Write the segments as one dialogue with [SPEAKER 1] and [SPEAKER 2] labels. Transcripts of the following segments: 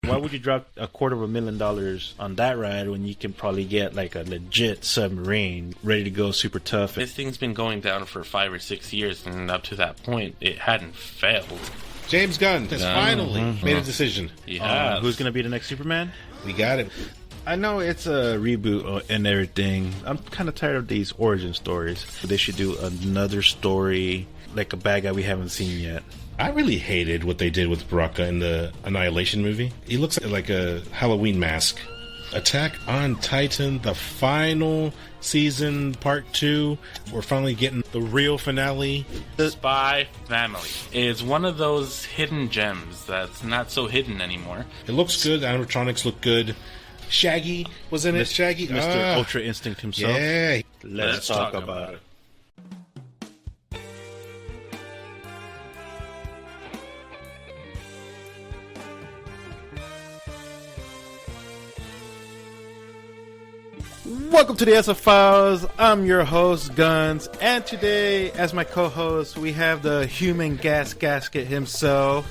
[SPEAKER 1] Why would you drop $250,000 on that ride when you can probably get like a legit submarine ready to go, super tough?
[SPEAKER 2] This thing's been going down for 5 or 6 years, and up to that point, it hadn't failed.
[SPEAKER 3] James Gunn has finally made a decision.
[SPEAKER 2] Yeah.
[SPEAKER 1] Who's going to be the next Superman?
[SPEAKER 3] We got it.
[SPEAKER 1] I know it's a reboot and everything. I'm kind of tired of these origin stories. They should do another story, like a bad guy we haven't seen yet.
[SPEAKER 3] I really hated what they did with Baraka in the Annihilation movie. He looks like a Halloween mask. Attack on Titan, the final season, part 2. We're finally getting the real finale.
[SPEAKER 2] The Spy Family is one of those hidden gems that's not so hidden anymore.
[SPEAKER 3] It looks good. Animatronics look good. Shaggy was in it. Shaggy,
[SPEAKER 1] Mr. Ultra Instinct himself.
[SPEAKER 3] Yeah.
[SPEAKER 1] Let's talk about it. Welcome to the ESE Files. I'm your host, Guns, and today, as my co-host, we have the human gas gasket himself,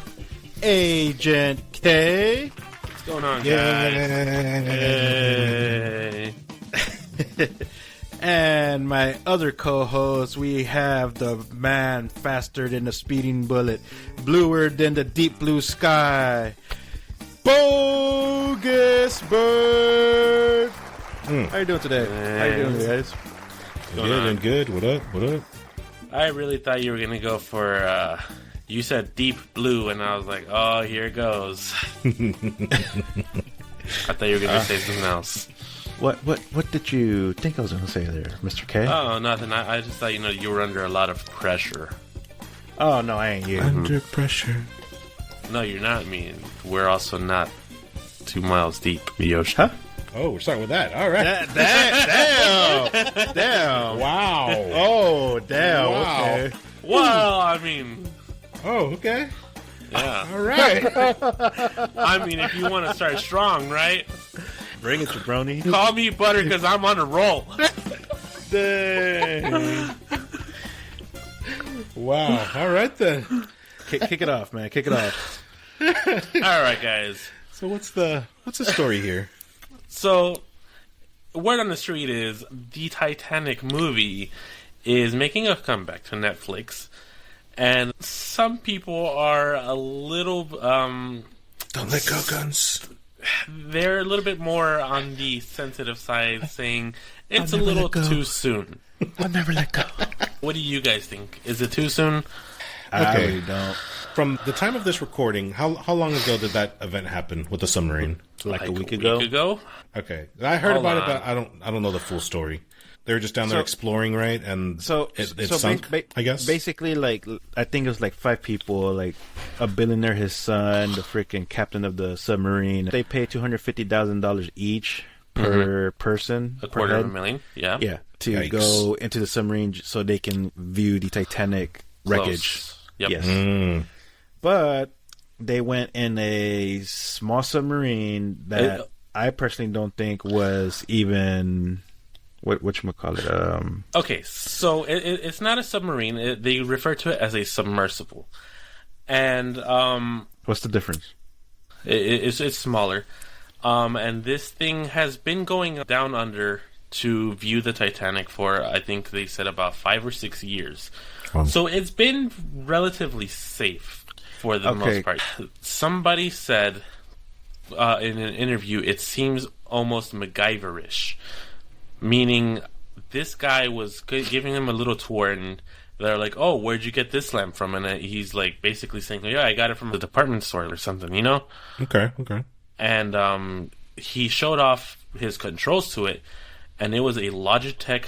[SPEAKER 1] Agent K.
[SPEAKER 2] What's going on, guys?
[SPEAKER 1] Hey. And my other co-host, we have the man faster than a speeding bullet, bluer than the deep blue sky, Bogus Bird. How you doing today? How you doing, guys?
[SPEAKER 3] Good and good. What up? What up?
[SPEAKER 2] I really thought you were going to go for, you said deep blue, and I was like, oh, here it goes. I thought you were going to say something else.
[SPEAKER 1] What did you think I was going to say there, Mr. K?
[SPEAKER 2] Oh, nothing. I just thought, you were under a lot of pressure.
[SPEAKER 1] Oh, no, I ain't you.
[SPEAKER 3] Under pressure.
[SPEAKER 2] No, you're not. I mean, we're also not 2 miles deep, Yoshi.
[SPEAKER 1] Huh?
[SPEAKER 3] Oh, we're starting with that. All right.
[SPEAKER 1] Damn.
[SPEAKER 3] Wow.
[SPEAKER 1] Oh, damn.
[SPEAKER 3] Wow.
[SPEAKER 1] Okay.
[SPEAKER 2] Well, I mean...
[SPEAKER 3] Oh, okay.
[SPEAKER 2] Yeah.
[SPEAKER 3] All right.
[SPEAKER 2] I mean, if you want to start strong, right?
[SPEAKER 1] Bring it, jabroni.
[SPEAKER 2] Call me Butter because I'm on a roll.
[SPEAKER 1] Dang.
[SPEAKER 3] Wow. All right, then.
[SPEAKER 1] Kick it off, man. Kick it off.
[SPEAKER 2] All right, guys.
[SPEAKER 3] So what's the story here?
[SPEAKER 2] So, word on the street is the Titanic movie is making a comeback to Netflix, and some people are a little
[SPEAKER 3] Don't let go, Guns.
[SPEAKER 2] they're a little bit more on the sensitive side, saying it's a little too soon.
[SPEAKER 1] I'll never let go.
[SPEAKER 2] What do you guys think? Is it too soon?
[SPEAKER 1] I really don't.
[SPEAKER 3] From the time of this recording, how long ago did that event happen with the submarine?
[SPEAKER 1] Like a week ago?
[SPEAKER 3] Okay, I heard
[SPEAKER 2] Hold
[SPEAKER 3] about it,
[SPEAKER 2] on.
[SPEAKER 3] but I don't know the full story. They were just down there exploring, right? And it sunk, I guess.
[SPEAKER 1] Basically, like, I think it was like 5 people, like a billionaire, his son, the freaking captain of the submarine. They pay $250,000 each per person.
[SPEAKER 2] $250,000, yeah.
[SPEAKER 1] Yeah, to
[SPEAKER 3] Yikes.
[SPEAKER 1] go into the submarine so they can view the Titanic wreckage.
[SPEAKER 2] Close. Yep.
[SPEAKER 1] Yes. But they went in a small submarine that I personally don't think was even... whatchamacallit?
[SPEAKER 2] Okay, so it's not a submarine. They refer to it as a submersible. And
[SPEAKER 1] what's the difference?
[SPEAKER 2] It's smaller. And this thing has been going down under to view the Titanic for, I think they said, about 5 or 6 years. So it's been relatively safe for the most part. Somebody said in an interview, it seems almost MacGyver-ish. Meaning, this guy was giving him a little tour, and they're like, "Oh, where'd you get this lamp from?" And he's like, basically saying, "Yeah, I got it from the department store or something," you know?
[SPEAKER 3] Okay.
[SPEAKER 2] And he showed off his controls to it, and it was a Logitech,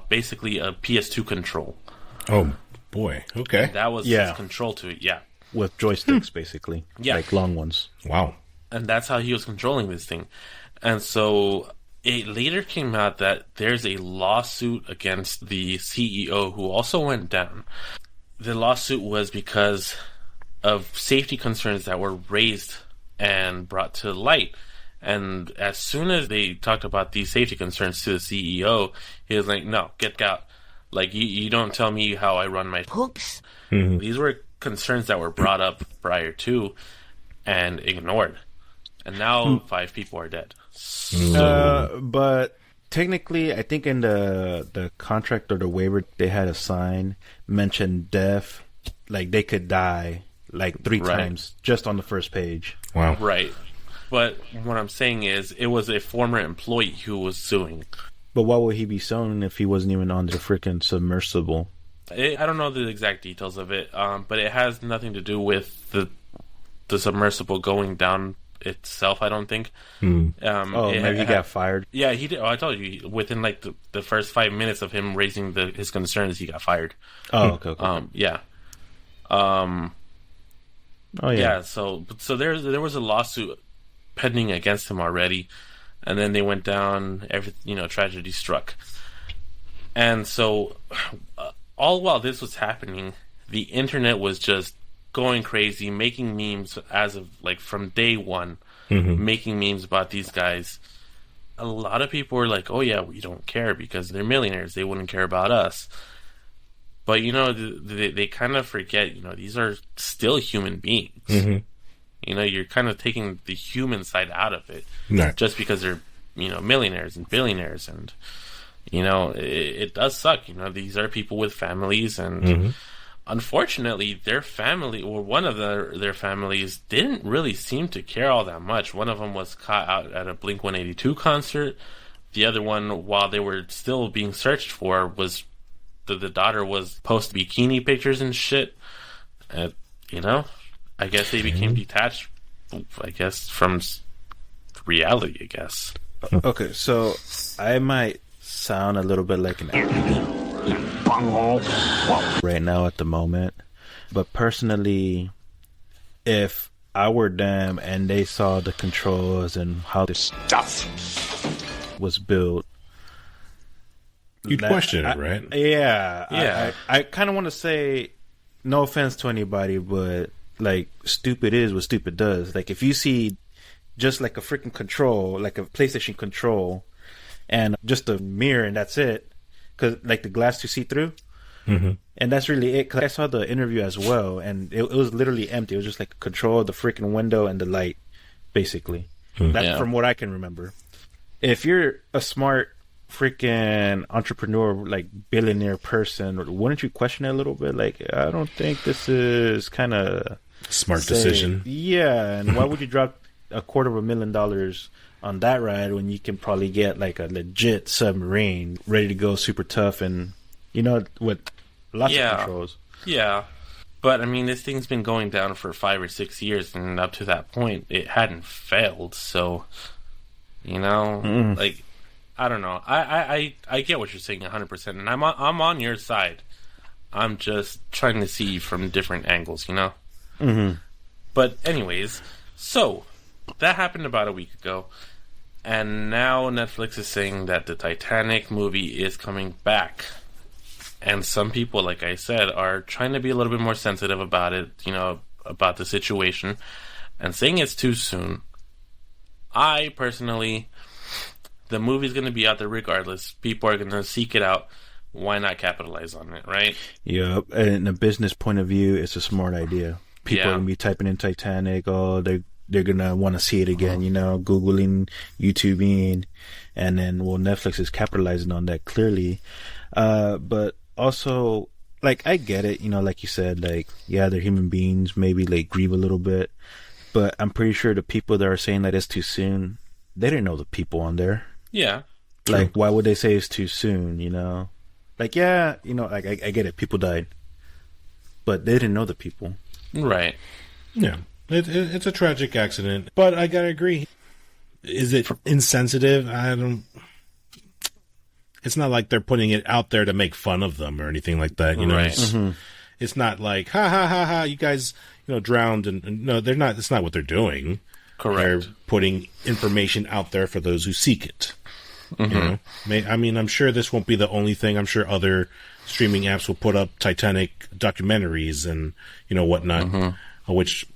[SPEAKER 2] basically a PS2 control.
[SPEAKER 3] Oh boy. Okay.
[SPEAKER 2] That was his control to it. Yeah,
[SPEAKER 1] with joysticks, basically.
[SPEAKER 2] Yeah,
[SPEAKER 1] like long ones.
[SPEAKER 3] Wow.
[SPEAKER 2] And that's how he was controlling this thing. And so it later came out that there's a lawsuit against the CEO who also went down. The lawsuit was because of safety concerns that were raised and brought to light. And as soon as they talked about these safety concerns to the CEO, he was like, "No, get out. Like, you don't tell me how I run my..."
[SPEAKER 1] Oops.
[SPEAKER 3] Mm-hmm.
[SPEAKER 2] These were concerns that were brought up prior to and ignored. And now 5 people are dead.
[SPEAKER 1] But technically, I think in the contract or the waiver they had a sign mentioned death, like they could die like 3 times just on the first page.
[SPEAKER 3] Wow.
[SPEAKER 2] Right. But what I'm saying is, it was a former employee who was suing.
[SPEAKER 1] But why would he be suing if he wasn't even on the freaking submersible?
[SPEAKER 2] I don't know the exact details of it, but it has nothing to do with the submersible going down itself, I don't think.
[SPEAKER 1] Maybe he got fired.
[SPEAKER 2] Yeah, he did. Oh, I told you, within like the first 5 minutes of him raising his concerns, he got fired.
[SPEAKER 1] Oh, okay.
[SPEAKER 2] Yeah.
[SPEAKER 1] Oh, yeah.
[SPEAKER 2] Yeah, so there was a lawsuit pending against him already, and then they went down, tragedy struck. And so, all while this was happening, the internet was just going crazy, making memes as of, like, from day one, making memes about these guys. A lot of people were like, oh yeah, we don't care because they're millionaires, they wouldn't care about us. But, they kind of forget, these are still human beings. You're kind of taking the human side out of it.
[SPEAKER 3] Right.
[SPEAKER 2] Just because they're, millionaires and billionaires. And, it does suck. These are people with families. And unfortunately, their family, or one of their families, didn't really seem to care all that much. One of them was caught out at a Blink-182 concert. The other one, while they were still being searched for, was... The daughter was posting bikini pictures and shit. I guess they became detached, from reality, I guess.
[SPEAKER 1] Okay, so I might sound a little bit like an right now at the moment. But personally, if I were them and they saw the controls and how this stuff was built,
[SPEAKER 3] you'd question it, right?
[SPEAKER 1] Yeah. I kind of want to say, no offense to anybody, but, like, stupid is what stupid does. Like, if you see just, like, a freaking control, like a PlayStation control, and just a mirror and that's it, because, like, the glass to see through, and that's really it. Because I saw the interview as well, and it was literally empty. It was just, like, a control of the freaking window and the light, basically. From what I can remember. If you're a smart freaking entrepreneur, like billionaire person, wouldn't you question it a little bit? Like, I don't think this is kind of
[SPEAKER 3] smart decision.
[SPEAKER 1] Yeah, and why would you drop $250,000 on that ride when you can probably get like a legit submarine ready to go, super tough, and with lots of controls.
[SPEAKER 2] Yeah, but I mean, this thing's been going down for 5 or 6 years, and up to that point, it hadn't failed. So, like. I don't know. I get what you're saying 100%, and I'm on your side. I'm just trying to see from different angles, But anyways, so that happened about a week ago, and now Netflix is saying that the Titanic movie is coming back, and some people, like I said, are trying to be a little bit more sensitive about it, about the situation, and saying it's too soon. I personally... The movie's going to be out there regardless. People are going to seek it out. Why not capitalize on it, right?
[SPEAKER 1] Yeah, and in a business point of view, it's a smart idea. People are going to be typing in Titanic. Oh, they're going to want to see it again, Googling, YouTubing. And then, Netflix is capitalizing on that clearly. But also, like, I get it, like you said, like, yeah, they're human beings, maybe, like, grieve a little bit. But I'm pretty sure the people that are saying that it's too soon, they didn't know the people on there.
[SPEAKER 2] Yeah.
[SPEAKER 1] Like, why would they say it's too soon, Like, yeah, like, I get it. People died. But they didn't know the people.
[SPEAKER 2] Right.
[SPEAKER 3] Yeah. It's a tragic accident. But I gotta agree. Is it insensitive? It's not like they're putting it out there to make fun of them or anything like that,
[SPEAKER 2] Right.
[SPEAKER 3] It's not like, ha, ha, ha, ha, you guys, drowned. And no, they're not. That's not what they're doing.
[SPEAKER 2] Correct.
[SPEAKER 3] They're putting information out there for those who seek it. I mean, I'm sure this won't be the only thing. I'm sure other streaming apps will put up Titanic documentaries and whatnot, which,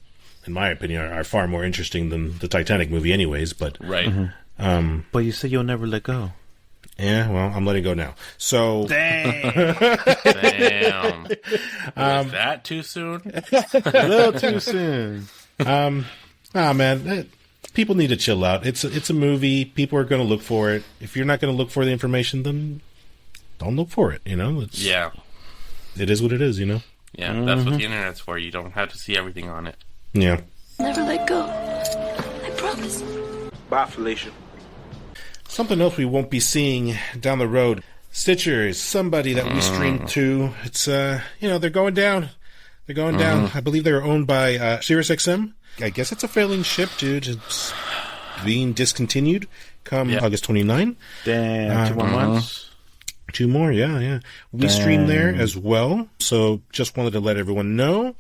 [SPEAKER 3] in my opinion, are far more interesting than the Titanic movie, anyways. But
[SPEAKER 2] right.
[SPEAKER 1] But you said you'll never let go.
[SPEAKER 3] Yeah, well, I'm letting go now. So,
[SPEAKER 2] damn. Is that too soon?
[SPEAKER 1] A little too soon.
[SPEAKER 3] Man, people need to chill out. It's a movie. People are going to look for it. If you're not going to look for the information, then don't look for it. You know. It is what it is. You know.
[SPEAKER 2] Yeah, that's what the internet's for. You don't have to see everything on it.
[SPEAKER 3] Yeah.
[SPEAKER 4] Never let go. I promise.
[SPEAKER 1] Bye, Felicia.
[SPEAKER 3] Something else we won't be seeing down the road. Stitcher is somebody that we stream to. It's they're going down. They're going down. I believe they're owned by SiriusXM. I guess it's a failing ship, dude. It's being discontinued come August 29.
[SPEAKER 1] Damn, 2 more months.
[SPEAKER 3] 2 more, yeah. We stream there as well. So just wanted to let everyone know.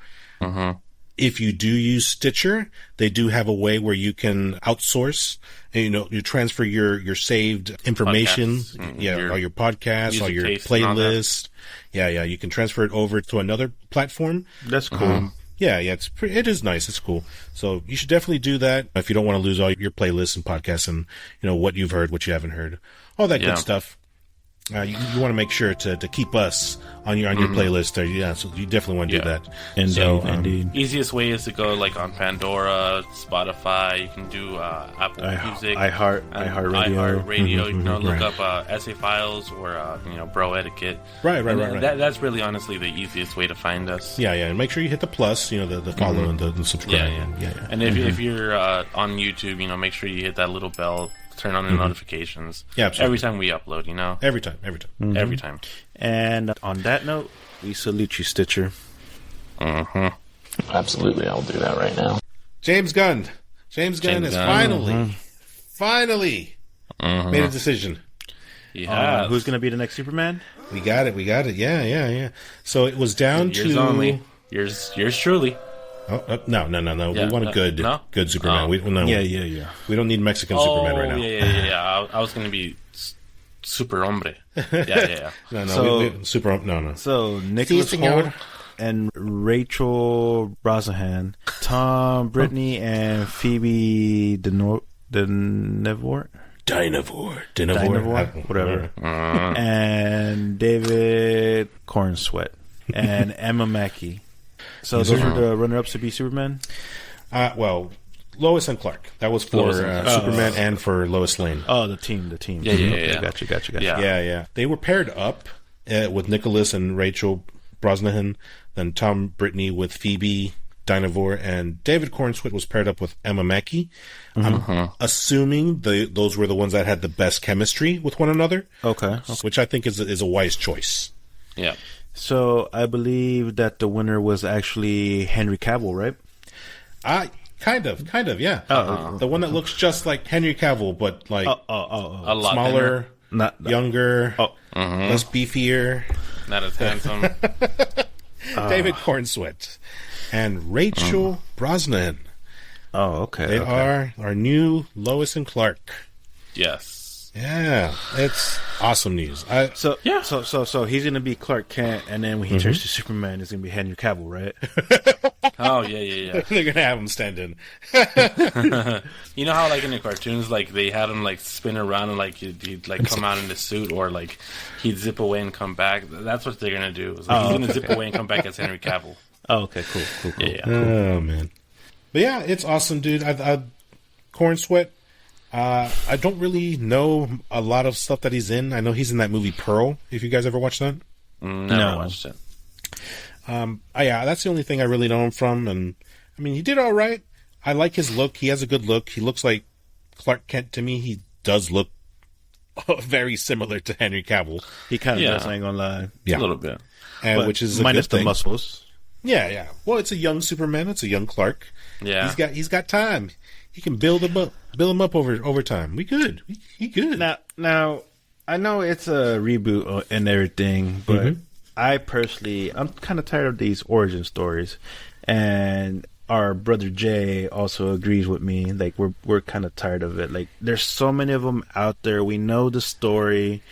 [SPEAKER 3] If you do use Stitcher, they do have a way where you can outsource, and, you transfer your saved information, all your podcasts, all your playlists. Yeah, you can transfer it over to another platform.
[SPEAKER 1] That's cool.
[SPEAKER 3] It is nice. It's cool. So you should definitely do that if you don't want to lose all your playlists and podcasts and what you've heard, what you haven't heard, all that good stuff. You want to make sure to keep us on your playlist there. Yeah, so you definitely want to do that.
[SPEAKER 1] Indeed.
[SPEAKER 2] Easiest way is to go like on Pandora, Spotify. You can do Apple Music, iHeartRadio. You can look up ESE Files or Bro Etiquette.
[SPEAKER 3] Right.
[SPEAKER 2] That's really honestly the easiest way to find us.
[SPEAKER 3] Yeah. And make sure you hit the plus. The follow and the subscribe.
[SPEAKER 2] Yeah. And if you're on YouTube, make sure you hit that little bell. Turn on the notifications.
[SPEAKER 3] Yeah, absolutely.
[SPEAKER 2] Every time we upload,
[SPEAKER 3] Every time.
[SPEAKER 2] Every time.
[SPEAKER 1] And on that note, we salute you, Stitcher.
[SPEAKER 5] Absolutely, I'll do that right now.
[SPEAKER 3] James Gunn has finally made a decision.
[SPEAKER 1] Who's going to be the next Superman?
[SPEAKER 3] We got it. Yeah. So it was down
[SPEAKER 2] yours
[SPEAKER 3] to...
[SPEAKER 2] only. Yours truly.
[SPEAKER 3] Oh, no.
[SPEAKER 2] Yeah,
[SPEAKER 3] we want a good Superman.
[SPEAKER 2] Oh.
[SPEAKER 3] Yeah. We don't need Mexican Superman right now.
[SPEAKER 2] Yeah. I was going to be super hombre. Yeah.
[SPEAKER 3] No.
[SPEAKER 1] So Nicholas Hoult and Rachel Brosnahan, Tom Brittany and Phoebe Dynevor, whatever, and David Corenswet and Emma Mackey. So those are the runner-ups to be Superman?
[SPEAKER 3] Well, Lois and Clark. That was for Superman and for Lois Lane.
[SPEAKER 1] Oh, the team.
[SPEAKER 2] Yeah.
[SPEAKER 1] Gotcha.
[SPEAKER 3] Yeah. They were paired up with Nicholas and Rachel Brosnahan, then Tom Brittany with Phoebe Dynevor, and David Cornswet was paired up with Emma Mackey. I'm assuming those were the ones that had the best chemistry with one another.
[SPEAKER 1] Okay.
[SPEAKER 3] Which I think is a wise choice.
[SPEAKER 2] Yeah.
[SPEAKER 1] So I believe that the winner was actually Henry Cavill, right?
[SPEAKER 3] Kind of, yeah. The one that looks just like Henry Cavill, but like
[SPEAKER 2] a lot
[SPEAKER 3] smaller, younger, less beefier,
[SPEAKER 2] not as handsome.
[SPEAKER 3] David Cornswet and Rachel Brosnahan.
[SPEAKER 1] Oh, okay.
[SPEAKER 3] They are our new Lois and Clark.
[SPEAKER 2] Yes.
[SPEAKER 3] Yeah, it's awesome news.
[SPEAKER 1] So he's gonna be Clark Kent, and then when he turns to Superman, it's gonna be Henry Cavill, right?
[SPEAKER 2] Oh yeah.
[SPEAKER 3] They're gonna have him stand in.
[SPEAKER 2] You know how like in the cartoons, like they had him like spin around and like he'd like come out in the suit, or like he'd zip away and come back. That's what they're gonna do. It's like he's gonna zip away and come back as Henry Cavill.
[SPEAKER 1] Oh, okay, cool.
[SPEAKER 2] Yeah.
[SPEAKER 3] Oh man, but yeah, it's awesome, dude. Cornswet. I don't really know a lot of stuff that he's in. I know he's in that movie Pearl. If you guys ever watched that,
[SPEAKER 2] never watched it.
[SPEAKER 3] That's the only thing I really know him from. And I mean, he did all right. I like his look. He has a good look. He looks like Clark Kent to me. He does look very similar to Henry Cavill.
[SPEAKER 1] He kind of does. I ain't gonna lie.
[SPEAKER 3] Yeah,
[SPEAKER 2] a little bit,
[SPEAKER 3] which is
[SPEAKER 1] minus
[SPEAKER 3] a good thing.
[SPEAKER 1] The muscles.
[SPEAKER 3] Yeah. Well, it's a young Superman. It's a young Clark.
[SPEAKER 2] Yeah,
[SPEAKER 3] he's got time. He can build him up over time. We good. He good.
[SPEAKER 1] Now, I know it's a reboot and everything, but I'm kind of tired of these origin stories, and our brother Jay also agrees with me. Like we're kind of tired of it. Like there's so many of them out there. We know the story.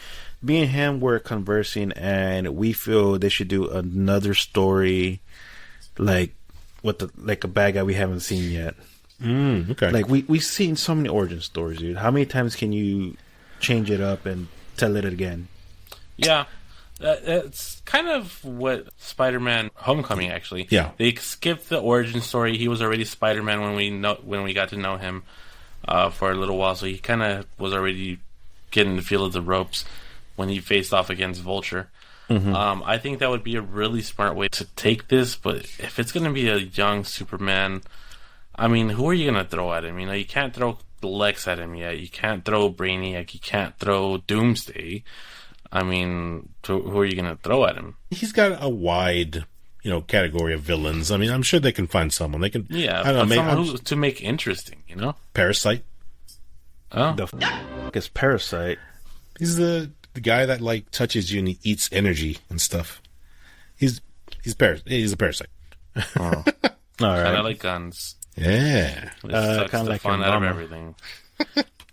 [SPEAKER 1] Me and him were conversing, and we feel they should do another story, like with a bad guy we haven't seen yet.
[SPEAKER 3] Okay.
[SPEAKER 1] Like we've seen so many origin stories, dude. How many times can you change it up and tell it again?
[SPEAKER 2] Yeah, it's kind of what Spider-Man: Homecoming actually.
[SPEAKER 3] Yeah,
[SPEAKER 2] they skipped the origin story. He was already Spider-Man when we got to know him. for a little while, so he kind of was already getting the feel of the ropes when he faced off against Vulture. I think that would be a really smart way to take this, but if it's going to be a young Superman, I mean, who are you going to throw at him? You know, you can't throw Lex at him yet. You can't throw Brainiac. You can't throw Doomsday. I mean, who are you going to throw at him?
[SPEAKER 3] He's got a wide, category of villains. I mean, I'm sure they can find someone. They can,
[SPEAKER 2] I don't know, someone to make interesting,
[SPEAKER 3] Parasite.
[SPEAKER 1] Oh. The f*** is Parasite?
[SPEAKER 3] He's the guy that, like, touches you and he eats energy and stuff. He's a parasite.
[SPEAKER 2] Oh.
[SPEAKER 1] All right.
[SPEAKER 2] Kind of like guns.
[SPEAKER 3] Yeah.
[SPEAKER 2] Sucks the like fun out of everything.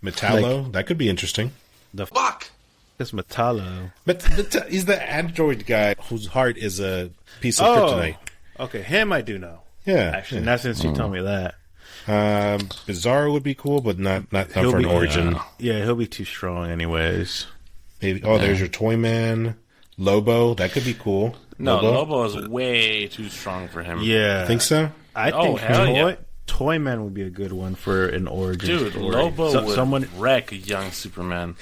[SPEAKER 3] Metallo, that could be interesting.
[SPEAKER 1] The fuck? It's Metallo.
[SPEAKER 3] He's the android guy whose heart is a piece of kryptonite.
[SPEAKER 1] Okay, him I do know.
[SPEAKER 3] Yeah.
[SPEAKER 1] Actually, not since you told me that.
[SPEAKER 3] Bizarro would be cool, but not for an origin.
[SPEAKER 1] Yeah, he'll be too strong anyways.
[SPEAKER 3] Maybe. Oh, there's your Toyman. Lobo, that could be cool.
[SPEAKER 2] No, Lobo is way too strong for him.
[SPEAKER 3] Yeah. Think so?
[SPEAKER 1] I think Toyman would be a good one for an origin.
[SPEAKER 2] Dude, story. Lobo would wreck young Superman.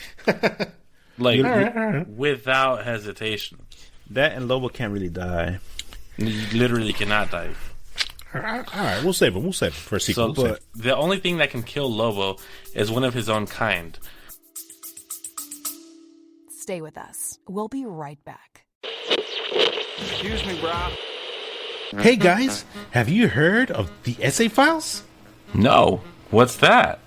[SPEAKER 2] Like, without hesitation.
[SPEAKER 1] That and Lobo can't really die.
[SPEAKER 2] You literally cannot die.
[SPEAKER 3] All right, we'll save him for a sequel.
[SPEAKER 2] But the only thing that can kill Lobo is one of his own kind.
[SPEAKER 6] Stay with us. We'll be right back.
[SPEAKER 7] Excuse me, brah.
[SPEAKER 3] Hey guys, have you heard of the ESE Files?
[SPEAKER 2] No. What's that?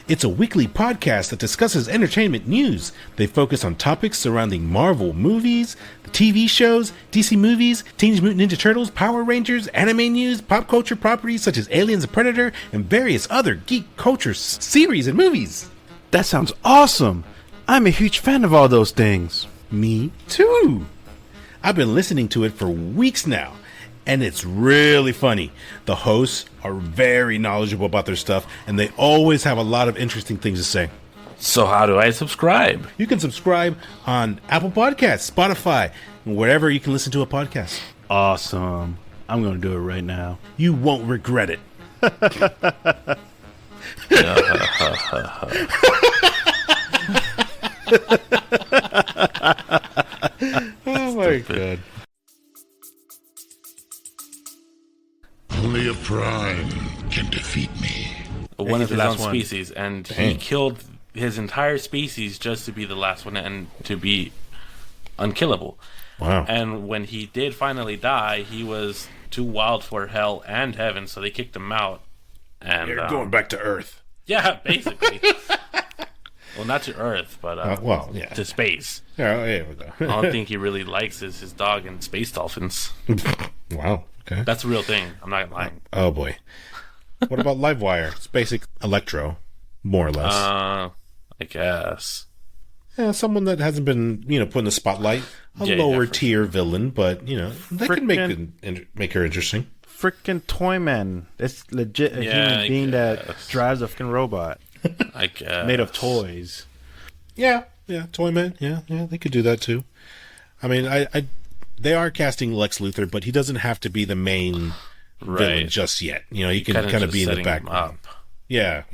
[SPEAKER 3] It's a weekly podcast that discusses entertainment news. They focus on topics surrounding Marvel movies, TV shows, DC movies, Teenage Mutant Ninja Turtles, Power Rangers, anime news, pop culture properties such as Aliens and Predator, and various other geek culture series and movies.
[SPEAKER 1] That sounds awesome! I'm a huge fan of all those things.
[SPEAKER 3] Me too! I've been listening to it for weeks now, and it's really funny. The hosts are very knowledgeable about their stuff, and they always have a lot of interesting things to say.
[SPEAKER 2] So how do I subscribe?
[SPEAKER 3] You can subscribe on Apple Podcasts, Spotify, and wherever you can listen to a podcast.
[SPEAKER 1] Awesome. I'm going to do it right now.
[SPEAKER 3] You won't regret it. Oh my god.
[SPEAKER 8] Only a prime can defeat me.
[SPEAKER 2] One of his own species, and he killed his entire species just to be the last one and to be unkillable.
[SPEAKER 3] Wow.
[SPEAKER 2] And when he did finally die, he was too wild for hell and heaven, so they kicked him out. And
[SPEAKER 3] you're going back to Earth.
[SPEAKER 2] Yeah, basically. Well, not to Earth, but to space.
[SPEAKER 3] Yeah, there we go.
[SPEAKER 2] The only thing he really likes is his dog and space dolphins.
[SPEAKER 3] Wow. Okay.
[SPEAKER 2] That's a real thing. I'm not lying.
[SPEAKER 3] Oh boy. What about Livewire? It's basic Electro, more or less.
[SPEAKER 2] I guess.
[SPEAKER 3] Yeah, someone that hasn't been, put in the spotlight. A lower tier villain, but they can make her interesting.
[SPEAKER 1] Freaking Toyman. It's legit a human being that drives a fucking robot.
[SPEAKER 2] I guess.
[SPEAKER 1] Made of toys.
[SPEAKER 3] Yeah, Toyman. Yeah, they could do that too. I mean, they are casting Lex Luthor, but he doesn't have to be the main villain just yet. He can kind of be in the background. Yeah.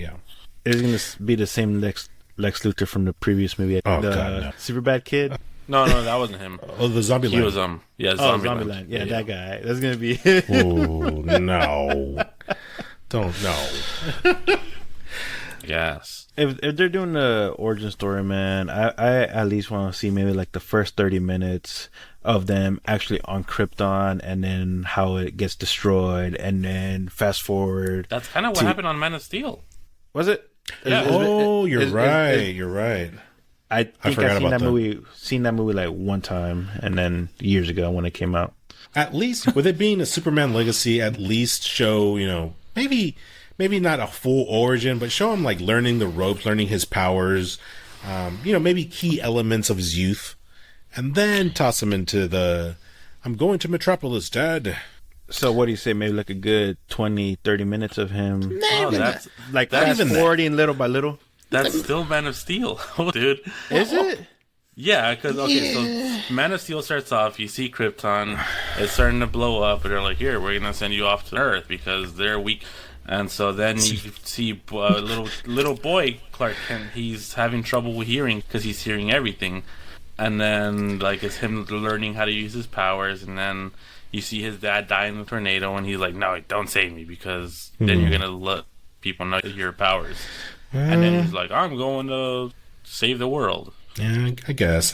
[SPEAKER 1] It's going to be the same Lex Luthor from the previous movie.
[SPEAKER 3] Oh, God, no.
[SPEAKER 1] Superbad kid?
[SPEAKER 2] No, that wasn't him.
[SPEAKER 3] Oh, the Zombieland.
[SPEAKER 2] He was, Zombieland.
[SPEAKER 1] Yeah, that guy. That's going to be...
[SPEAKER 3] Oh, no. Don't know.
[SPEAKER 2] Yes.
[SPEAKER 1] If they're doing the origin story, man, I at least want to see maybe like the first 30 minutes of them actually on Krypton, and then how it gets destroyed, and then fast forward.
[SPEAKER 2] That's kind of what happened on Man of Steel.
[SPEAKER 1] Was it?
[SPEAKER 2] Yeah.
[SPEAKER 3] You're right.
[SPEAKER 1] I think I've seen that movie like one time, and then years ago when it came out.
[SPEAKER 3] At least with it being a Superman legacy, at least show, maybe not a full origin, but show him like learning the ropes, learning his powers, maybe key elements of his youth, and then toss him into I'm going to Metropolis, Dad.
[SPEAKER 1] So what do you say? Maybe like a good 20, 30 minutes of him.
[SPEAKER 2] That's
[SPEAKER 1] fast forwarding little by little.
[SPEAKER 2] That's still Man of Steel, dude.
[SPEAKER 1] Is it?
[SPEAKER 2] Yeah, because so Man of Steel starts off. You see Krypton, it's starting to blow up, and they're like, "Here, we're gonna send you off to Earth because they're weak. And so then you see little boy Clark Kent. He's having trouble with hearing because he's hearing everything. And then like it's him learning how to use his powers. And then you see his dad die in the tornado, and he's like, "No, don't save me because then you're gonna let people know your powers." And then he's like, "I'm going to save the world."
[SPEAKER 3] Yeah, I guess.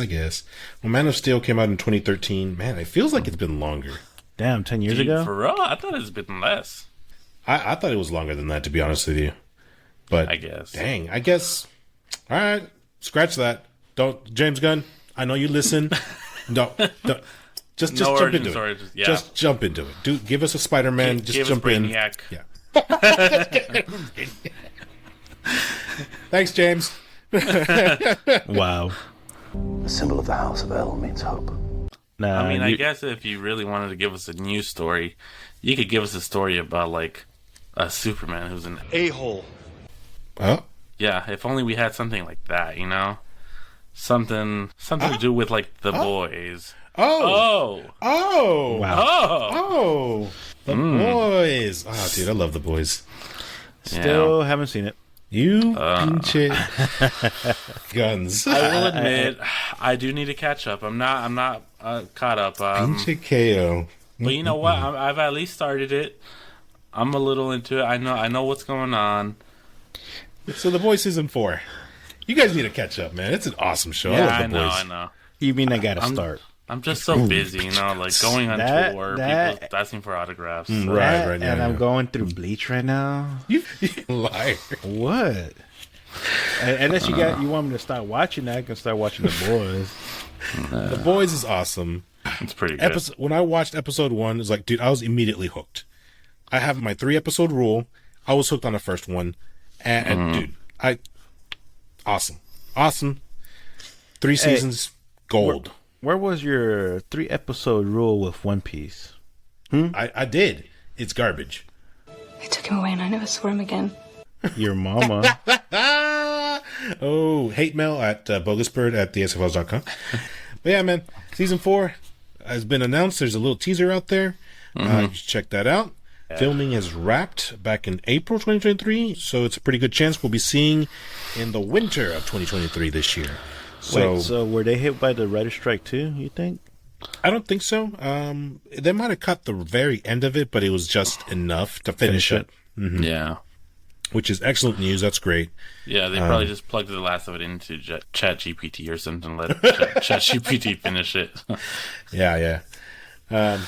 [SPEAKER 3] Well, Man of Steel came out in 2013. Man, it feels like it's been longer.
[SPEAKER 1] Damn, 10 years ago?
[SPEAKER 2] For real? I thought it's been less.
[SPEAKER 3] I thought it was longer than that, to be honest with you. But
[SPEAKER 2] I guess.
[SPEAKER 3] Dang, I guess. All right, scratch that. Don't, James Gunn. I know you listen. don't. Just jump into it. Just jump into it. Give us a Spider-Man. Just jump in. Yeah. Thanks, James.
[SPEAKER 1] Wow.
[SPEAKER 9] The symbol of the House of L means hope.
[SPEAKER 1] Nah,
[SPEAKER 2] I mean, I guess if you really wanted to give us a news story, you could give us a story about like a Superman who's an
[SPEAKER 9] a-hole.
[SPEAKER 3] Oh.
[SPEAKER 2] Yeah, if only we had something like that, you know, something to do with like the boys.
[SPEAKER 3] Oh.
[SPEAKER 1] Wow.
[SPEAKER 3] The boys. Oh, dude, I love the boys.
[SPEAKER 1] Still haven't seen it.
[SPEAKER 3] You pinche guns.
[SPEAKER 2] I will admit, I do need to catch up. I'm not caught up.
[SPEAKER 3] Pinche KO.
[SPEAKER 2] But you know what? I've at least started it. I'm a little into it. I know what's going on.
[SPEAKER 3] So The Boys season 4. You guys need to catch up, man. It's an awesome show.
[SPEAKER 2] Yeah,
[SPEAKER 3] I love The Boys.
[SPEAKER 2] I know.
[SPEAKER 1] You mean I gotta start?
[SPEAKER 2] I'm just so busy, you know, like going on tour, people asking for autographs.
[SPEAKER 3] So. Right.
[SPEAKER 1] And I'm going through Bleach right now.
[SPEAKER 3] You liar.
[SPEAKER 1] What? Unless you want me to start watching that, I can start watching The Boys.
[SPEAKER 3] The Boys is awesome.
[SPEAKER 2] It's pretty good.
[SPEAKER 3] When I watched episode 1, it's like, dude, I was immediately hooked. I have my 3-episode rule. I was hooked on the first one. And dude, awesome. 3 seasons, gold.
[SPEAKER 1] Where was your 3-episode rule with One Piece?
[SPEAKER 3] I did. It's garbage.
[SPEAKER 4] They took him away and I never saw him again.
[SPEAKER 1] Your mama.
[SPEAKER 3] Hate mail at bogusbird at theSFLs.com. But yeah, man, season 4 has been announced. There's a little teaser out there. You should check that out. Yeah. Filming is wrapped back in April 2023, so it's a pretty good chance we'll be seeing in the winter of 2023 this year.
[SPEAKER 1] So were they hit by the writer's strike too, you think?
[SPEAKER 3] I don't think so. They might have cut the very end of it, but it was just enough to finish it. Mm-hmm.
[SPEAKER 2] Yeah.
[SPEAKER 3] Which is excellent news. That's great.
[SPEAKER 2] Yeah, they probably just plugged the last of it into ChatGPT or something. Let ChatGPT finish it.
[SPEAKER 3] Yeah. But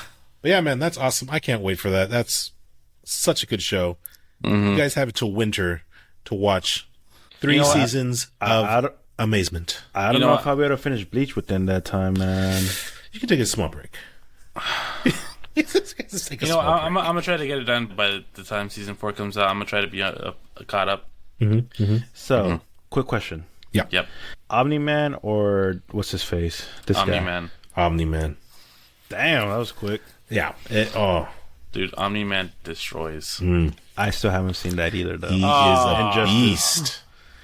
[SPEAKER 3] yeah, man, that's awesome. I can't wait for that. That's such a good show. You guys have it till winter to watch 3 seasons of amazement.
[SPEAKER 1] I don't know if I'll be able to finish Bleach within that time, man.
[SPEAKER 3] You can take a small break.
[SPEAKER 2] I'm gonna try to get it done by the time season 4 comes out. I'm gonna try to be caught up.
[SPEAKER 1] So, quick question.
[SPEAKER 2] Yep.
[SPEAKER 1] Omni-Man or what's his face? This
[SPEAKER 2] Omni-Man.
[SPEAKER 1] guy.
[SPEAKER 3] Omni-Man.
[SPEAKER 1] Damn, that was quick.
[SPEAKER 3] Yeah.
[SPEAKER 2] Dude, Omni-Man destroys.
[SPEAKER 1] I still haven't seen that either, though.
[SPEAKER 3] He is a beast.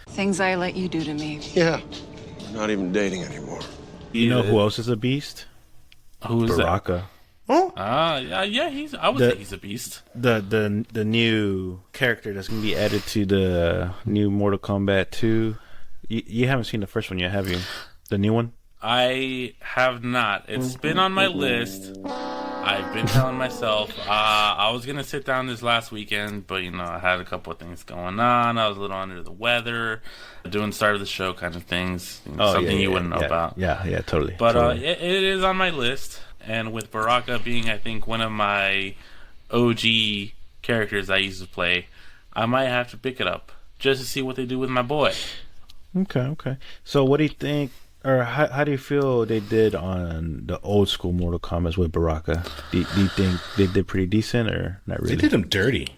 [SPEAKER 10] Things I let you do to me.
[SPEAKER 9] Yeah. We're not even dating anymore.
[SPEAKER 1] You know who else is a beast?
[SPEAKER 2] Who is
[SPEAKER 1] Baraka.
[SPEAKER 2] Oh. Yeah. I would say he's a beast.
[SPEAKER 1] The new character that's gonna be added to the new Mortal Kombat 2. You haven't seen the first one yet, have you? The new one?
[SPEAKER 2] I have not. It's been on my list. I've been telling myself I was gonna sit down this last weekend, but I had a couple of things going on. I was a little under the weather, doing start of the show kind of things, something you wouldn't know about.
[SPEAKER 1] Yeah, totally.
[SPEAKER 2] But
[SPEAKER 1] totally.
[SPEAKER 2] It is on my list, and with Baraka being, I think, one of my OG characters I used to play, I might have to pick it up just to see what they do with my boy.
[SPEAKER 1] Okay. So, what do you think? Or how do you feel they did on the old school Mortal Kombat with Baraka? Do you think they did pretty decent or not really?
[SPEAKER 3] They did him dirty.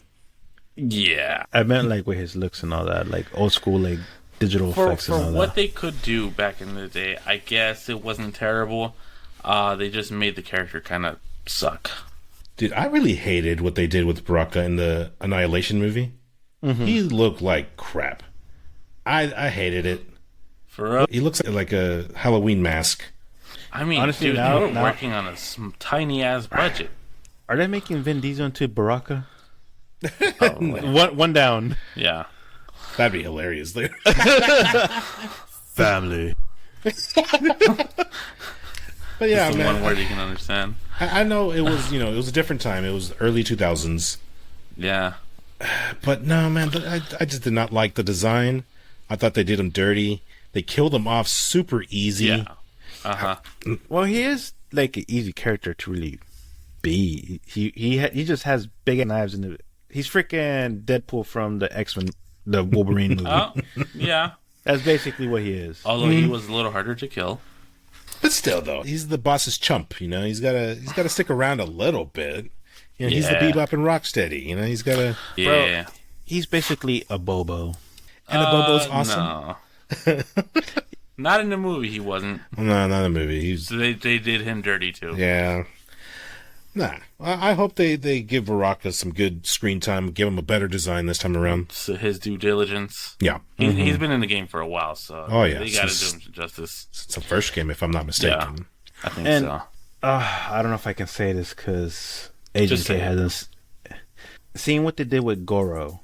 [SPEAKER 2] Yeah.
[SPEAKER 1] I meant like with his looks and all that, like old school like digital effects and all that.
[SPEAKER 2] For what they could do back in the day, I guess it wasn't terrible. They just made the character kind of suck.
[SPEAKER 3] Dude, I really hated what they did with Baraka in the Annihilation movie. He looked like crap. I hated it. He looks like a Halloween mask.
[SPEAKER 2] I mean, honestly, dude, they were working on a tiny ass budget.
[SPEAKER 1] Are they making Vin Diesel into Baraka? One down.
[SPEAKER 2] Yeah.
[SPEAKER 3] That'd be hilarious. There.
[SPEAKER 1] Family.
[SPEAKER 3] But yeah, man,
[SPEAKER 2] one word you can understand.
[SPEAKER 3] I know it was, it was a different time. It was early 2000s.
[SPEAKER 2] Yeah.
[SPEAKER 3] But no, man, I just did not like the design. I thought they did him dirty. They killed him off super easy.
[SPEAKER 2] Yeah. Uh-huh.
[SPEAKER 1] Well, he is like an easy character to really be. He just has big knives in the. He's freaking Deadpool from the X-Men, the Wolverine movie.
[SPEAKER 2] Oh, yeah.
[SPEAKER 1] That's basically what he is.
[SPEAKER 2] Although he was a little harder to kill.
[SPEAKER 3] But still, though, he's the boss's chump. He's gotta stick around a little bit. He's the Bebop and Rocksteady. He's gotta.
[SPEAKER 2] Yeah.
[SPEAKER 1] Bro, he's basically a Bobo.
[SPEAKER 3] And a Bobo's awesome.
[SPEAKER 2] No. Not in the movie. He wasn't.
[SPEAKER 3] No, not in the movie.
[SPEAKER 2] They did him dirty too.
[SPEAKER 3] Yeah. Nah. I hope they give Baraka some good screen time. Give him a better design this time around.
[SPEAKER 2] So his due diligence.
[SPEAKER 3] Yeah.
[SPEAKER 2] He's been in the game for a while, so they got to do him some justice.
[SPEAKER 3] It's the first game, if I'm not mistaken.
[SPEAKER 2] Yeah, I think so.
[SPEAKER 1] I don't know if I can say this because Agent K hasn't seen what they did with Goro.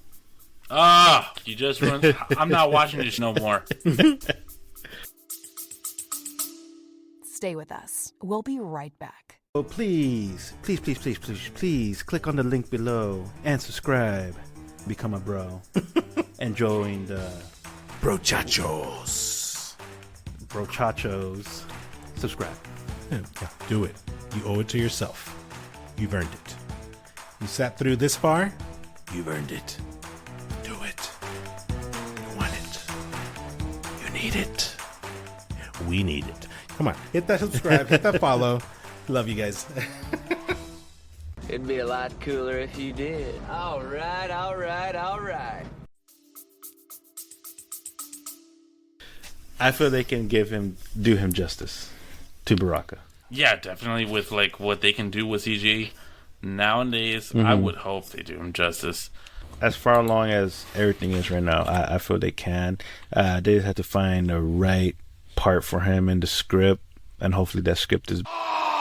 [SPEAKER 2] You just run. I'm not watching this no more.
[SPEAKER 6] Stay with us. We'll be right back.
[SPEAKER 1] So please click on the link below and subscribe. Become a bro. And join the
[SPEAKER 3] Brochachos.
[SPEAKER 1] Subscribe.
[SPEAKER 3] Yeah, do it. You owe it to yourself. You've earned it. You sat through this far. You've earned it. Do it. You want it. You need it. We need it. Come on. Hit that subscribe. Hit that follow. Love you guys.
[SPEAKER 11] It'd be a lot cooler if you did. All right.
[SPEAKER 1] I feel they can do him justice to Baraka.
[SPEAKER 2] Yeah, definitely. With like what they can do with CG nowadays, I would hope they do him justice.
[SPEAKER 1] As far along as everything is right now, I feel they can. They just have to find the right part for him in the script, and hopefully that script is
[SPEAKER 2] awesome.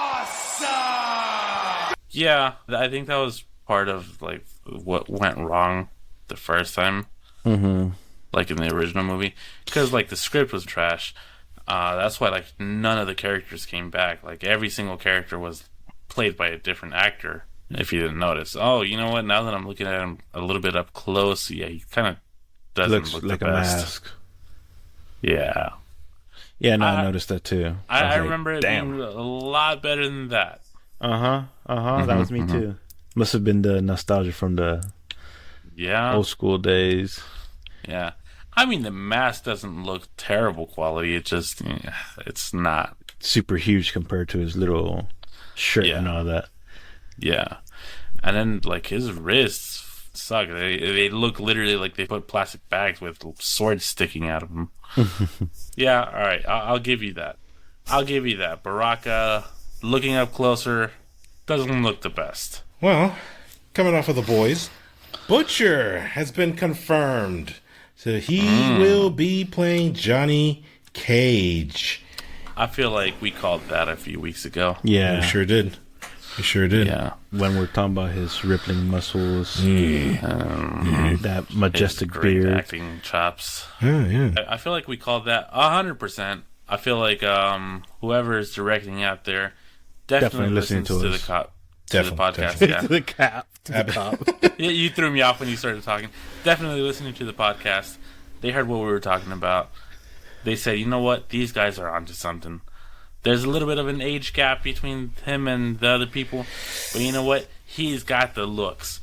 [SPEAKER 2] Yeah, I think that was part of like what went wrong the first time, like in the original movie, because like the script was trash. That's why like none of the characters came back. Like every single character was played by a different actor. If you didn't notice, you know what? Now that I'm looking at him a little bit up close, yeah, he kind of doesn't look
[SPEAKER 1] like
[SPEAKER 2] the
[SPEAKER 1] a
[SPEAKER 2] best.
[SPEAKER 1] mask.
[SPEAKER 2] Yeah.
[SPEAKER 1] Yeah, no, I noticed that too.
[SPEAKER 2] I remember it being a lot better than that.
[SPEAKER 1] That was me too. Must have been the nostalgia from the old school days.
[SPEAKER 2] Yeah. I mean, the mask doesn't look terrible quality. It just, it's not
[SPEAKER 1] super huge compared to his little shirt and all that.
[SPEAKER 2] Yeah. And then, like, his wrists suck. They look literally like they put plastic bags with swords sticking out of them. Yeah, all right. I'll give you that. Baraka, looking up closer, doesn't look the best.
[SPEAKER 3] Well, coming off of the boys, Butcher has been confirmed. So he will be playing Johnny Cage.
[SPEAKER 2] I feel like we called that a few weeks ago.
[SPEAKER 1] Yeah.
[SPEAKER 3] We sure did.
[SPEAKER 2] Yeah.
[SPEAKER 1] When we're talking about his rippling muscles, that majestic
[SPEAKER 2] his great
[SPEAKER 1] beard,
[SPEAKER 2] acting chops.
[SPEAKER 3] Yeah.
[SPEAKER 2] I feel like we called that 100%. I feel like whoever is directing out there definitely listens to the podcast. Yeah.
[SPEAKER 1] To the cap. To the cop.
[SPEAKER 2] Yeah, you threw me off when you started talking. Definitely listening to the podcast. They heard what we were talking about. They said, you know what? These guys are onto something. There's a little bit of an age gap between him and the other people, but you know what? He's got the looks.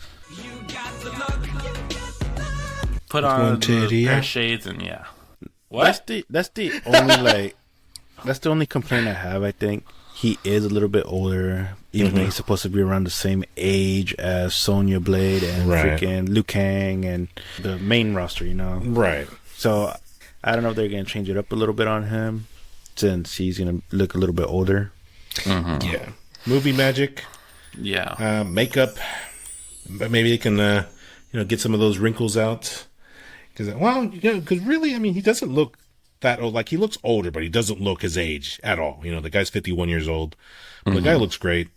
[SPEAKER 2] Put on the pair of shades and yeah. What?
[SPEAKER 1] That's the only that's the only complaint I have. I think he is a little bit older, even though he's supposed to be around the same age as Sonya Blade and freaking Liu Kang and the main roster,
[SPEAKER 3] Right.
[SPEAKER 1] So I don't know if they're gonna change it up a little bit on him, since he's gonna look a little bit older.
[SPEAKER 3] Yeah. Movie magic.
[SPEAKER 2] Yeah.
[SPEAKER 3] Makeup. But maybe they can, get some of those wrinkles out. Because really, I mean, he doesn't look that old. Like, he looks older, but he doesn't look his age at all. The guy's 51 years old. But the guy looks great.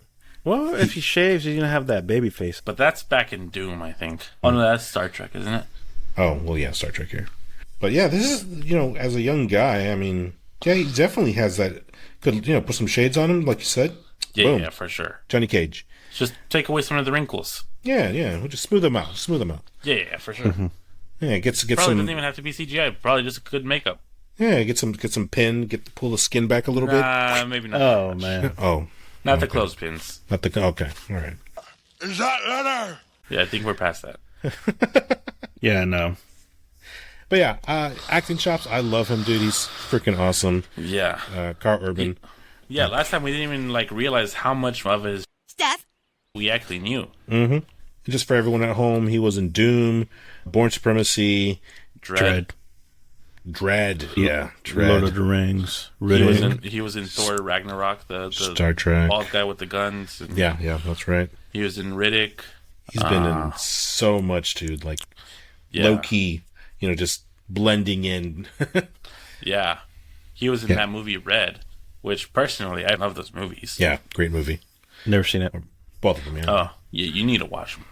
[SPEAKER 1] Well, if he shaves, he's gonna have that baby face.
[SPEAKER 2] But that's back in Doom, I think. Oh no, that's Star Trek, isn't it?
[SPEAKER 3] Oh, well, yeah, Star Trek here. But yeah, this is, as a young guy, I mean, yeah, he definitely has that. Could, put some shades on him, like you said.
[SPEAKER 2] Yeah,
[SPEAKER 3] Boom.
[SPEAKER 2] yeah, for sure.
[SPEAKER 3] Johnny Cage.
[SPEAKER 2] Just take away some of the wrinkles.
[SPEAKER 3] Yeah, we'll just smooth them out.
[SPEAKER 2] Yeah, for sure.
[SPEAKER 3] Mm-hmm. Yeah, get
[SPEAKER 2] Probably
[SPEAKER 3] some.
[SPEAKER 2] doesn't even have to be CGI. Probably just good makeup.
[SPEAKER 3] Yeah, get some pin. Pull the skin back a little bit.
[SPEAKER 2] Maybe not.
[SPEAKER 1] Oh man.
[SPEAKER 3] Oh,
[SPEAKER 2] not the clothespins.
[SPEAKER 3] Not the okay. All right.
[SPEAKER 8] Is that leather?
[SPEAKER 2] Yeah, I think we're past that.
[SPEAKER 1] Yeah, no.
[SPEAKER 3] But yeah, acting chops. I love him, dude. He's freaking awesome.
[SPEAKER 2] Yeah.
[SPEAKER 3] Karl Urban.
[SPEAKER 2] Yeah, last time we didn't even realize how much of his stuff we actually knew.
[SPEAKER 3] Mm-hmm. Just for everyone at home, he was in Doom, Born Supremacy,
[SPEAKER 1] Dread.
[SPEAKER 3] Yeah, Dread.
[SPEAKER 1] Lord of the Rings. Riddick.
[SPEAKER 2] He was in Thor Ragnarok, the
[SPEAKER 3] Star Trek.
[SPEAKER 2] bald guy with the guns. And
[SPEAKER 3] yeah, that's right.
[SPEAKER 2] He was in Riddick.
[SPEAKER 3] He's been in so much, dude. Low key, just blending in.
[SPEAKER 2] Yeah. He was in that movie Red, which personally, I love those movies.
[SPEAKER 3] Yeah, great movie.
[SPEAKER 1] Never seen it.
[SPEAKER 3] Both of them, yeah.
[SPEAKER 2] Oh, yeah, you need to watch them.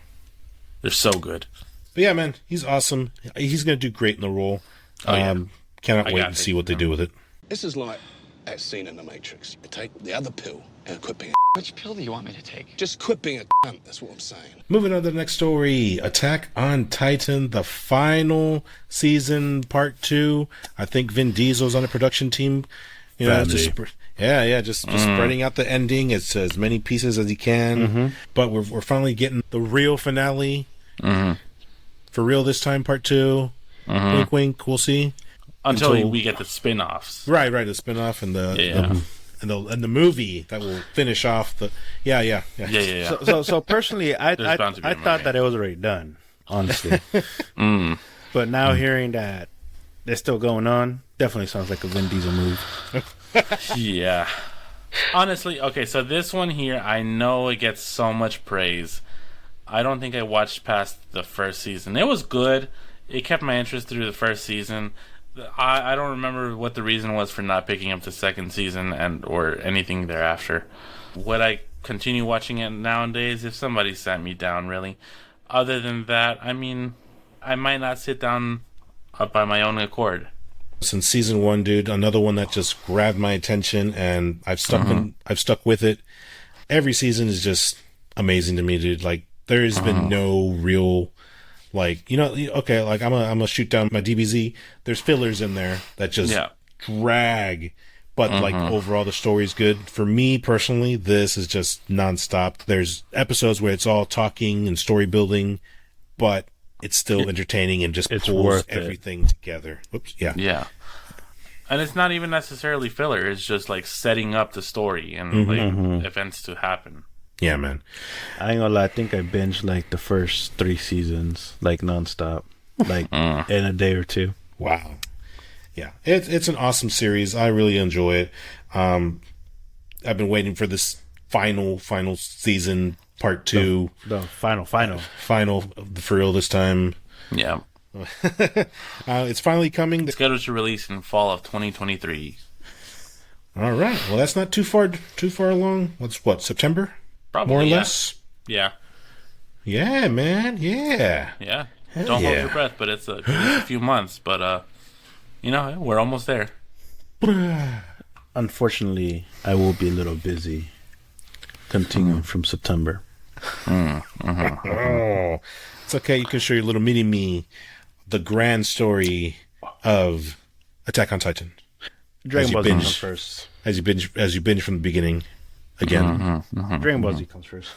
[SPEAKER 2] They're so good.
[SPEAKER 3] But yeah, man, he's awesome. He's going to do great in the role.
[SPEAKER 2] Oh, yeah.
[SPEAKER 3] Cannot wait to see what they do with it.
[SPEAKER 9] This is like that scene in The Matrix. You take the other pill and quit being
[SPEAKER 11] Which pill do you want me to take?
[SPEAKER 9] Just quit being a cunt, that's what I'm saying.
[SPEAKER 3] Moving on to the next story. Attack on Titan, the final season, part 2. I think Vin Diesel's on the production team. Just spreading out the ending as many pieces as he can.
[SPEAKER 1] Mm-hmm.
[SPEAKER 3] But we're finally getting the real finale.
[SPEAKER 2] Mm-hmm.
[SPEAKER 3] For real this time, part 2.
[SPEAKER 2] Mm-hmm.
[SPEAKER 3] Wink, wink. We'll see.
[SPEAKER 2] Until we get the spin-offs.
[SPEAKER 3] Right. The spin-off and the movie that will finish off the. Yeah.
[SPEAKER 1] So personally, I thought that it was already done. Honestly. But now hearing that it's still going on, definitely sounds like a Vin Diesel move.
[SPEAKER 2] Yeah. Honestly, okay, so this one here, I know it gets so much praise. I don't think I watched past the first season. It was good. It kept my interest through the first season. I don't remember what the reason was for not picking up the second season or anything thereafter. Would I continue watching it nowadays if somebody sat me down, really? Other than that, I mean, I might not sit down by my own accord.
[SPEAKER 3] Since season 1, dude, another one that just grabbed my attention, and I've stuck with it. Every season is just amazing to me, dude. There's been no real, okay, I'm gonna shoot down my DBZ. There's fillers in there that just drag, but overall the story's good. For me personally, this is just nonstop. There's episodes where it's all talking and story building, but it's still entertaining and just pulls everything together. Oops, yeah.
[SPEAKER 2] And it's not even necessarily filler. It's just setting up the story and events to happen.
[SPEAKER 3] Yeah, man.
[SPEAKER 1] I ain't gonna lie. I think I binged the first 3 seasons nonstop, in a day or two.
[SPEAKER 3] Wow. Yeah, it's an awesome series. I really enjoy it. I've been waiting for this final season, part 2.
[SPEAKER 1] The final
[SPEAKER 3] for real this time.
[SPEAKER 2] Yeah.
[SPEAKER 3] It's finally coming.
[SPEAKER 2] It's scheduled to release in fall of 2023.
[SPEAKER 3] All right. Well, that's not too far along. What, September?
[SPEAKER 2] Probably,
[SPEAKER 3] more or less.
[SPEAKER 2] Yeah.
[SPEAKER 3] Yeah, man. Yeah.
[SPEAKER 2] Yeah. Don't hold your breath, but it's a few months. But we're almost there.
[SPEAKER 1] Unfortunately, I will be a little busy. Continuing from September.
[SPEAKER 3] Oh, it's okay. You can show your little mini-me the grand story of Attack on Titan.
[SPEAKER 1] Dragon Ball Z comes first.
[SPEAKER 3] As you binge from the beginning. Again.
[SPEAKER 1] Dragon Ball Z comes first.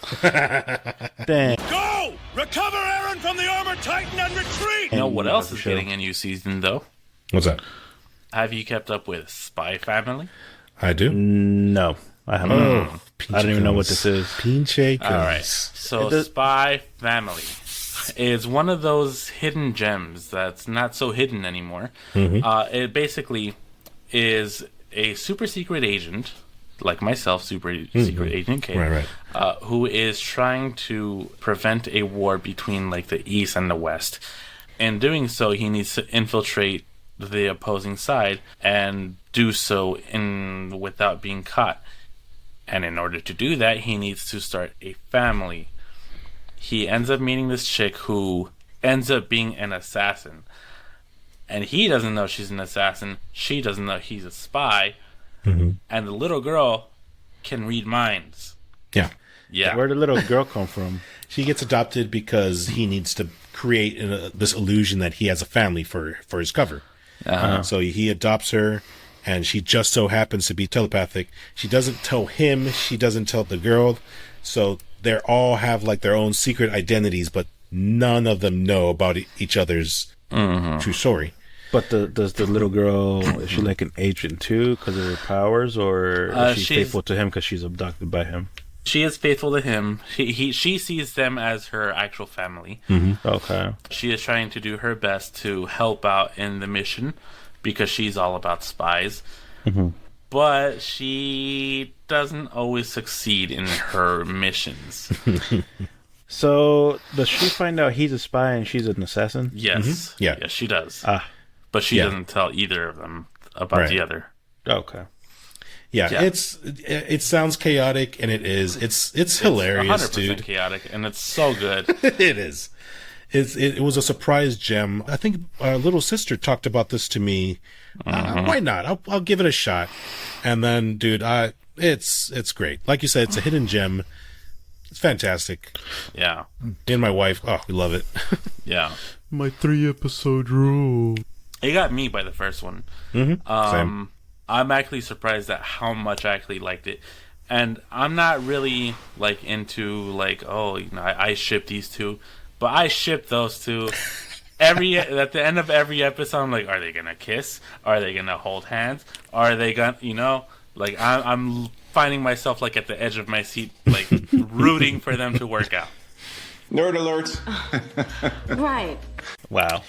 [SPEAKER 1] Dang.
[SPEAKER 7] Go! Recover Aaron from the armored Titan and retreat!
[SPEAKER 2] You know what else is getting a new season, though?
[SPEAKER 3] What's that?
[SPEAKER 2] Have you kept up with Spy Family?
[SPEAKER 3] I do.
[SPEAKER 1] No, I haven't. I don't even know what this is.
[SPEAKER 3] Pinche.
[SPEAKER 2] All right. So Spy Family is one of those hidden gems that's not so hidden anymore. It basically is a super secret agent, like myself, super secret agent K, who is trying to prevent a war between the East and the West. In doing so, he needs to infiltrate the opposing side and do so without being caught. And in order to do that, he needs to start a family. He ends up meeting this chick who ends up being an assassin. And he doesn't know she's an assassin. She doesn't know he's a spy.
[SPEAKER 3] Mm-hmm.
[SPEAKER 2] And the little girl can read minds.
[SPEAKER 3] Yeah.
[SPEAKER 2] Yeah.
[SPEAKER 1] Where'd the little girl come from?
[SPEAKER 3] She gets adopted because he needs to create this illusion that he has a family for his cover.
[SPEAKER 2] Uh-huh.
[SPEAKER 3] So he adopts her, and she just so happens to be telepathic. She doesn't tell him. She doesn't tell the girl. So they all have like their own secret identities, but none of them know about each other's true story.
[SPEAKER 1] But does the little girl, is she like an agent too because of her powers, or is she faithful to him because she's abducted by him?
[SPEAKER 2] She is faithful to him. She sees them as her actual family.
[SPEAKER 3] Mm-hmm.
[SPEAKER 1] Okay.
[SPEAKER 2] She is trying to do her best to help out in the mission because she's all about spies.
[SPEAKER 1] Mm-hmm.
[SPEAKER 2] But she doesn't always succeed in her missions.
[SPEAKER 1] So does she find out he's a spy and she's an assassin?
[SPEAKER 2] Yes.
[SPEAKER 3] Mm-hmm. Yeah.
[SPEAKER 2] Yes, she does.
[SPEAKER 1] Ah.
[SPEAKER 2] But she doesn't tell either of them about the other.
[SPEAKER 1] Okay.
[SPEAKER 3] Yeah, it sounds chaotic, and it is. It's hilarious,
[SPEAKER 2] 100%
[SPEAKER 3] dude.
[SPEAKER 2] chaotic, and it's so good.
[SPEAKER 3] It is. It was a surprise gem. I think our little sister talked about this to me. Why not? I'll give it a shot. And then, dude, it's great. Like you said, it's a hidden gem. It's fantastic.
[SPEAKER 2] Yeah.
[SPEAKER 3] Me and my wife, we love it.
[SPEAKER 2] Yeah.
[SPEAKER 1] My 3-episode rule.
[SPEAKER 2] It got me by the first one.
[SPEAKER 3] Mm-hmm. Same.
[SPEAKER 2] I'm actually surprised at how much I actually liked it. And I'm not really, like, into, like, I ship these two. But I ship those two. At the end of every episode, I'm like, are they going to kiss? Are they going to hold hands? Are they going to, like, I'm finding myself, like, at the edge of my seat, like, rooting for them to work out.
[SPEAKER 8] Nerd alert.
[SPEAKER 4] Right.
[SPEAKER 1] Wow.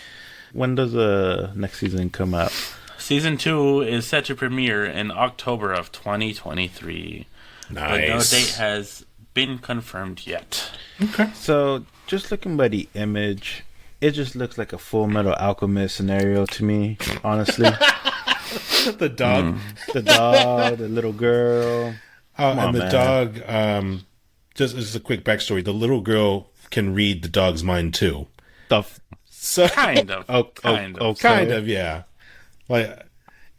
[SPEAKER 1] When does the next season come out?
[SPEAKER 2] Season 2 is set to premiere in October of 2023.
[SPEAKER 3] Nice.
[SPEAKER 2] But no date has been confirmed yet.
[SPEAKER 3] Okay.
[SPEAKER 1] So, just looking by the image, it just looks like a Full Metal Alchemist scenario to me, honestly.
[SPEAKER 3] The dog.
[SPEAKER 1] The dog, the little girl.
[SPEAKER 3] Dog, just a quick backstory. The little girl can read the dog's mind, too.
[SPEAKER 2] So, kind of.
[SPEAKER 3] Kind of, yeah. Like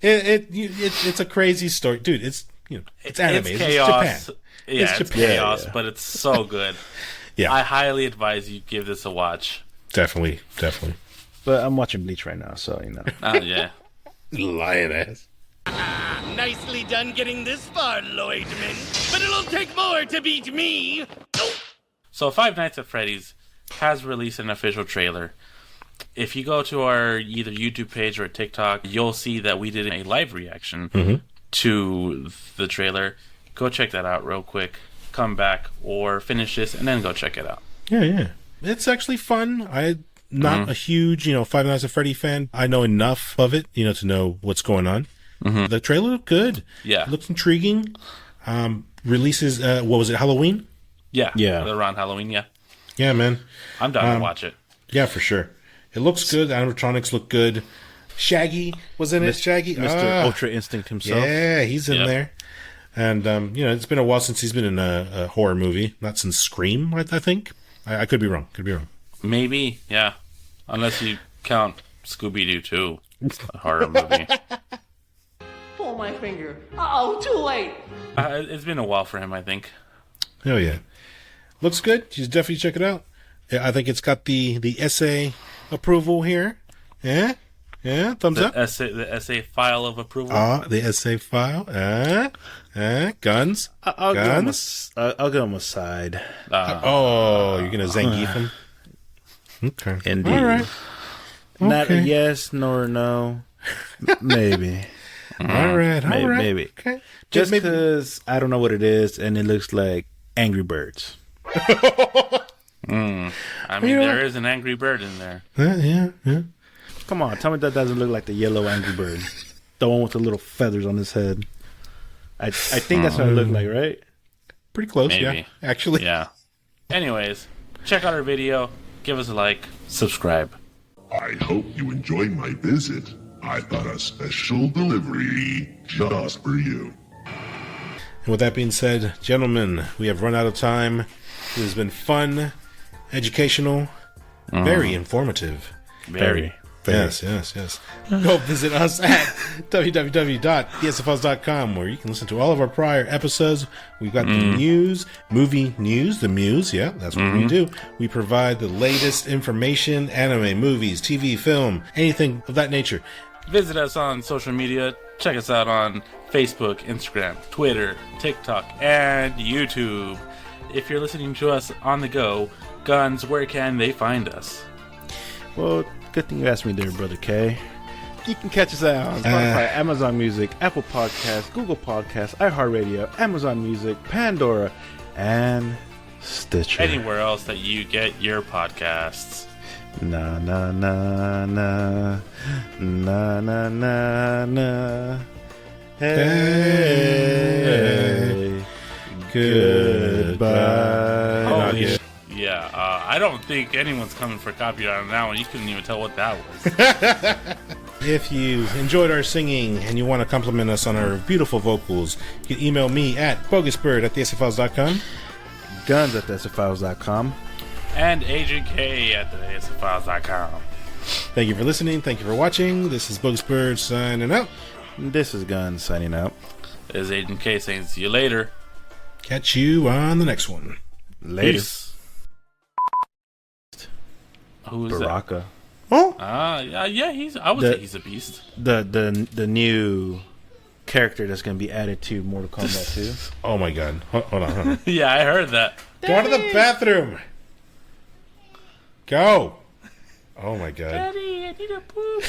[SPEAKER 3] it's a crazy story, dude. It's it's anime.
[SPEAKER 2] It's chaos.
[SPEAKER 3] It's Japan.
[SPEAKER 2] Yeah, it's chaos, but it's so good.
[SPEAKER 3] Yeah,
[SPEAKER 2] I highly advise you give this a watch.
[SPEAKER 3] Definitely.
[SPEAKER 1] But I'm watching Bleach right now, so
[SPEAKER 2] Oh yeah,
[SPEAKER 3] lion ass.
[SPEAKER 7] Nicely done getting this far, Lloydman. But it'll take more to beat me.
[SPEAKER 2] So Five Nights at Freddy's has released an official trailer. If you go to our either YouTube page or TikTok, you'll see that we did a live reaction to the trailer. Go check that out real quick. Come back or finish this and then go check it out.
[SPEAKER 3] Yeah. It's actually fun. I'm not a huge, Five Nights at Freddy fan. I know enough of it, to know what's going on. The trailer looked good.
[SPEAKER 2] Yeah.
[SPEAKER 3] It looks intriguing. Releases, what was it, Halloween?
[SPEAKER 2] Yeah. Around Halloween, yeah.
[SPEAKER 3] Yeah, man.
[SPEAKER 2] I'm down to watch it.
[SPEAKER 3] Yeah, for sure. It looks good. The animatronics look good. Shaggy was in it. Shaggy,
[SPEAKER 1] Mr. Ultra Instinct himself.
[SPEAKER 3] Yeah, he's in there. And it's been a while since he's been in a horror movie. Not since Scream, I think. I could be wrong.
[SPEAKER 2] Maybe, yeah. Unless you count Scooby-Doo 2, a horror movie.
[SPEAKER 11] Pull my finger. Uh-oh, too late.
[SPEAKER 2] It's been a while for him, I think.
[SPEAKER 3] Oh yeah, looks good. You should definitely check it out. I think it's got the ESE approval here. Yeah, thumbs up.
[SPEAKER 2] The ESE file of approval.
[SPEAKER 3] The ESE file. Guns.
[SPEAKER 1] I'll
[SPEAKER 3] Guns.
[SPEAKER 1] I'll give him a side.
[SPEAKER 3] You're gonna Zangief him. Okay.
[SPEAKER 1] Indeed.
[SPEAKER 3] All right.
[SPEAKER 1] Not a yes nor a no. Maybe.
[SPEAKER 3] All right.
[SPEAKER 1] Maybe.
[SPEAKER 3] Okay.
[SPEAKER 1] Just because I don't know what it is, and it looks like Angry Birds.
[SPEAKER 2] I mean, there is an Angry Bird in there.
[SPEAKER 3] Yeah.
[SPEAKER 1] Come on, tell me that doesn't look like the yellow Angry Bird. The one with the little feathers on his head. I think that's what it looked like, right?
[SPEAKER 3] Pretty close,
[SPEAKER 2] Maybe.
[SPEAKER 3] yeah. Actually.
[SPEAKER 2] Yeah. Anyways, check out our video. Give us a like. Subscribe.
[SPEAKER 8] I hope you enjoyed my visit. I got a special delivery just for you.
[SPEAKER 3] And with that being said, gentlemen, we have run out of time. It has been fun, educational, very informative.
[SPEAKER 2] Very.
[SPEAKER 3] Yes. Go visit us at www.esfiles.com, where you can listen to all of our prior episodes. We've got the news, movie news, the Muse. Yeah, that's what we do. We provide the latest information, anime, movies, TV, film, anything of that nature.
[SPEAKER 2] Visit us on social media. Check us out on Facebook, Instagram, Twitter, TikTok, and YouTube. If you're listening to us on the go, Guns, where can they find us?
[SPEAKER 1] Well, good thing you asked me there, Brother K. You can catch us out on Spotify, Amazon Music, Apple Podcasts, Google Podcasts, iHeartRadio, Amazon Music, Pandora, and Stitcher.
[SPEAKER 2] Anywhere else that you get your podcasts.
[SPEAKER 1] Na na na na na na na na. Hey, goodbye.
[SPEAKER 2] Holy shit. Yeah, I don't think anyone's coming for copyright on that one. You couldn't even tell what that was.
[SPEAKER 3] If you enjoyed our singing and you want to compliment us on our beautiful vocals, you can email me at bogusbird@thesefiles.com,
[SPEAKER 1] guns@thesefiles.com,
[SPEAKER 2] and Agent K at thesefiles.com.
[SPEAKER 3] Thank you for listening. Thank you for watching. This is Bogus Bird signing out.
[SPEAKER 1] This is Guns signing out.
[SPEAKER 2] This is Agent K saying see you later.
[SPEAKER 3] Catch you on the next one.
[SPEAKER 1] Later.
[SPEAKER 2] Peace. Who is
[SPEAKER 1] Baraka.
[SPEAKER 2] that?
[SPEAKER 3] Oh,
[SPEAKER 2] yeah, I would say he's a beast.
[SPEAKER 1] The new character that's going to be added to Mortal Kombat 2.
[SPEAKER 3] Oh my God! Hold on.
[SPEAKER 2] Yeah, I heard that.
[SPEAKER 3] Go to the bathroom. Go. Oh my God.
[SPEAKER 2] Daddy, I need a poop.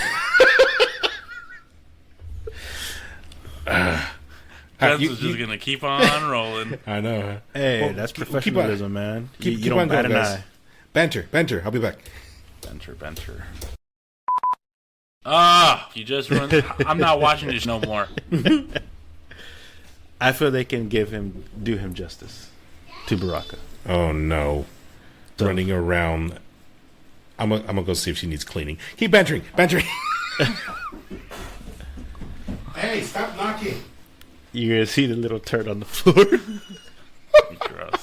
[SPEAKER 2] Guns is just gonna keep on rolling.
[SPEAKER 3] I know.
[SPEAKER 1] Hey,
[SPEAKER 3] Well,
[SPEAKER 1] that's
[SPEAKER 3] keep
[SPEAKER 1] professionalism, man.
[SPEAKER 3] Keep
[SPEAKER 1] you don't
[SPEAKER 3] on
[SPEAKER 1] bat
[SPEAKER 3] going,
[SPEAKER 1] an
[SPEAKER 3] guys.
[SPEAKER 1] eye.
[SPEAKER 3] Banter. I'll be back.
[SPEAKER 2] Banter. You just ruined. I'm not watching this no more.
[SPEAKER 1] I feel they can do him justice to Baraka.
[SPEAKER 3] Oh no. Running around. I'm gonna go see if she needs cleaning. Keep bantering. Hey, stop knocking.
[SPEAKER 1] You're going to see the little turd on the floor.
[SPEAKER 2] Gross.